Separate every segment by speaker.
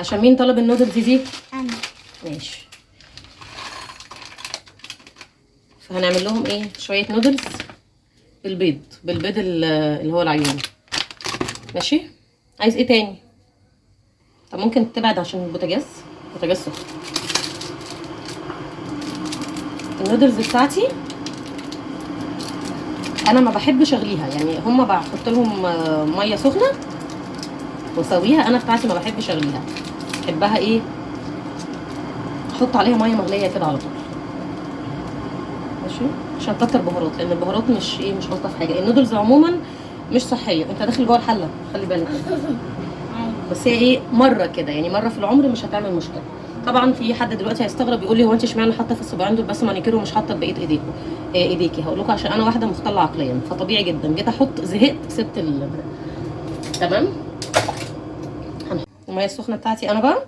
Speaker 1: عشان مين طلب النودلز دي؟
Speaker 2: انا.
Speaker 1: ماشي. فهنعمل لهم ايه؟ شويه نودلز بالبيض اللي هو العيون. ماشي. عايز ايه تاني؟ طب ممكن تبعد عشان البوتاجاز سخن. النودلز بتاعتي انا ما بحبش اغليها، يعني هما بحط لهم ميه سخنه واسويها. انا بتاعتي ما بحبش اغليها، بحبها ايه، احط عليها ميه مغليه كده على طول. ماشي. عشان كتر بهارات، لان البهارات مش الطف حاجه. النودلز عموما مش صحيه، انت داخل جوه الحله خلي بالك. بس هي ايه، مره كده يعني، مره في العمر مش هتعمل مشكله. طبعا في حد دلوقتي هيستغرب يقول لي هو انت اشمعنى حاطه في الصباعين دول بس مانيكير ومش حاطه بقيه ايديكم؟ ايديكي. هقول لكم عشان انا واحده مختله عقليا، فطبيعي جدا جيت احط، زهقت، سبت تمام. هنحط الميه السخنه بتاعتي. انا بقى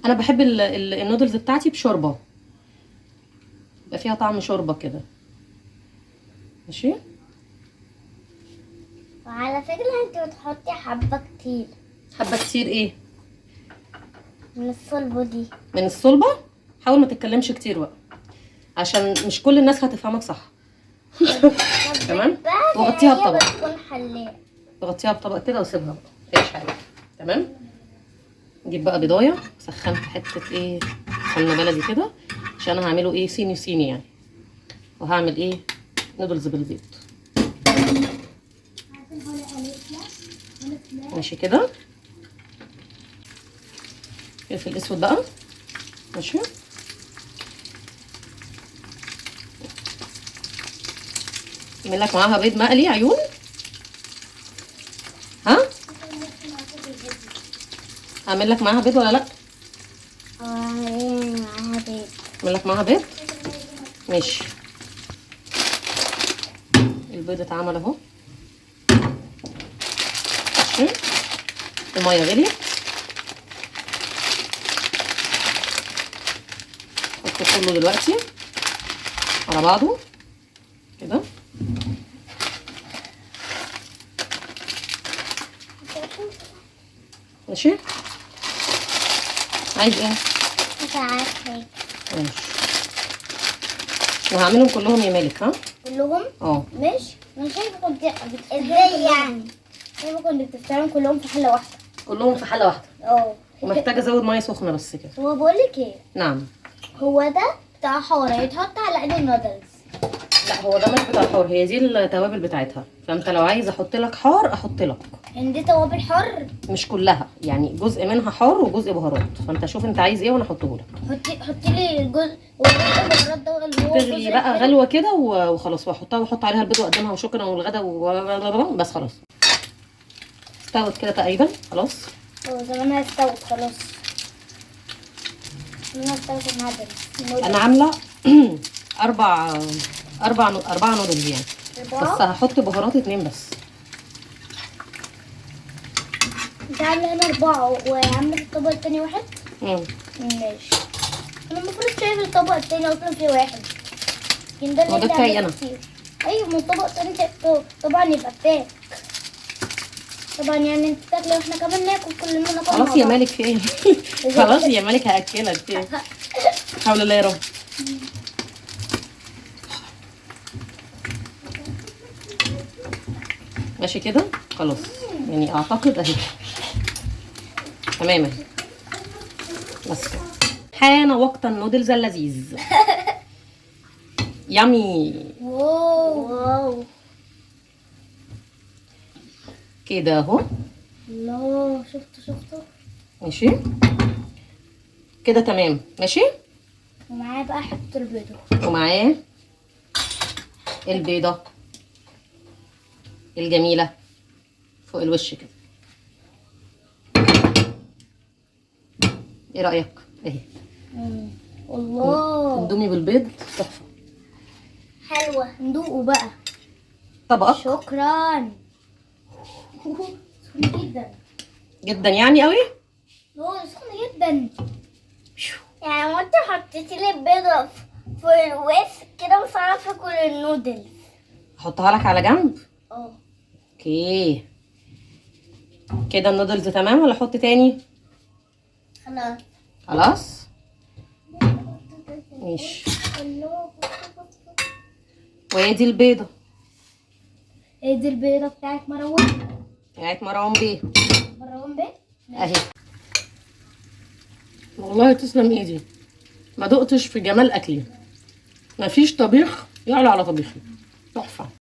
Speaker 1: انا بحب النودلز بتاعتي بشوربه، يبقى فيها طعم شوربه كده. ماشي.
Speaker 2: وعلى فكرة انت بتحطي حبة كتير
Speaker 1: حبه كتير ايه؟
Speaker 2: من الصلبة دي.
Speaker 1: من الصلبه. حاول ما تتكلمش كتير بقى عشان مش كل الناس هتفهمك صح. تمام. وغطيها بطبق.
Speaker 2: بتكون حلاق.
Speaker 1: تغطيها بطبق كده وسيبها بقى، مفيش حاجه. تمام. نجيب بقى بيضايه، سخنت حته ايه، سمنه بلدي كده، عشان انا هعمله ايه، صيني يعني. وهعمل ايه، نودلز بالبيض. ماشي كده. فلفل اسود بقى. ماشي. اعمل لك معاها بيض مقلي عيون. ها، اعمل لك معاها بيض ولا لا؟
Speaker 2: معاها بيض.
Speaker 1: اعمل لك معاها بيض. ماشي. البيض اتعمل اهو. ماشي. الميه غليت. حطه كله دلوقتي على بعضه كده. ماشي. عايز ايه؟
Speaker 2: مش عارفة.
Speaker 1: ماشي. وهعملهم كلهم يا مالك. ها
Speaker 2: كلهم؟
Speaker 1: مش
Speaker 2: انا شايفة كنت ازاي يعني؟ شايفة كنت بتفتحهم كلهم في حلة واحدة.
Speaker 1: كلهم في حله واحده. ومحتاجه ازود ميه سخنه بس كده.
Speaker 2: هو بقولك ايه؟
Speaker 1: نعم.
Speaker 2: هو ده بتاع حارة يتحط على ايد النودلز.
Speaker 1: لا هو ده مش بتاع حار، هي دي التوابل بتاعتها. فانت لو عايز احط لك حار احط لك.
Speaker 2: يعني دي توابل حر؟
Speaker 1: مش كلها يعني، جزء منها حار وجزء بهارات، فانت شوف انت عايز ايه وانا احطه لك.
Speaker 2: حطي لي الجزء والبهارات ده اللي هو
Speaker 1: تغلي بقى غلوه كده وخلاص، واحط عليها البيض واقدمها وشكرا والغدا بس خلاص. استوت كده تقريبا خلاص.
Speaker 2: زمانها استوت خلاص. زمانها استوت النودلز.
Speaker 1: انا عامله اربع نودلز يعني. بس هحط بهارات 2 بس.
Speaker 2: انت عامله هنا 4 وعامله في الطبق التاني 1. ماشي. انا المفروض شايف الطبق التاني اصلا فيه 1. لكن ده
Speaker 1: هو ده بتاعي انا.
Speaker 2: ايوه، من الطبق التاني طبعا يبقى بتاعك. طبعا يعني انت تاكلي واحنا كمان ناكل، كلنا ناكل.
Speaker 1: خلاص يا مالك في ايه؟ خلاص يا مالك هاكلك في ايه؟ حول الله يا رب. ماشي كده خلاص يعني، اعتقد اهي تماما. بس كده. حان وقت النودلز اللذيذ. يامي.
Speaker 2: واو
Speaker 1: كده اهو.
Speaker 2: الله، شفتوا.
Speaker 1: ماشي كده تمام. ماشي.
Speaker 2: ومعاه بقى حته البيضه.
Speaker 1: ومعاه البيضه الجميله فوق الوش كده. ايه رايك؟ اهي.
Speaker 2: الله،
Speaker 1: اندومي بالبيض تحفه.
Speaker 2: حلوه. ندوقه بقى.
Speaker 1: طبقك.
Speaker 2: شكرا. سخن جدا
Speaker 1: جدا يعني قوي.
Speaker 2: سخن جدا. يعني وانت حطيتي لي البيضه في الوش كده مش عارفه اكل النودلز.
Speaker 1: احطها لك على جنب. اوكي كده النودلز تمام ولا احط تاني؟
Speaker 2: خلاص.
Speaker 1: خلاص ماشي. وادي البيضه،
Speaker 2: دي البيضة بتاعت مروان.
Speaker 1: بتاعت مروان بيه
Speaker 2: مروان بيه.
Speaker 1: اهي. والله تسلم ايدي، ما دقتش في جمال اكلي، مفيش طبيخ يعلى على طبيخي، تحفه.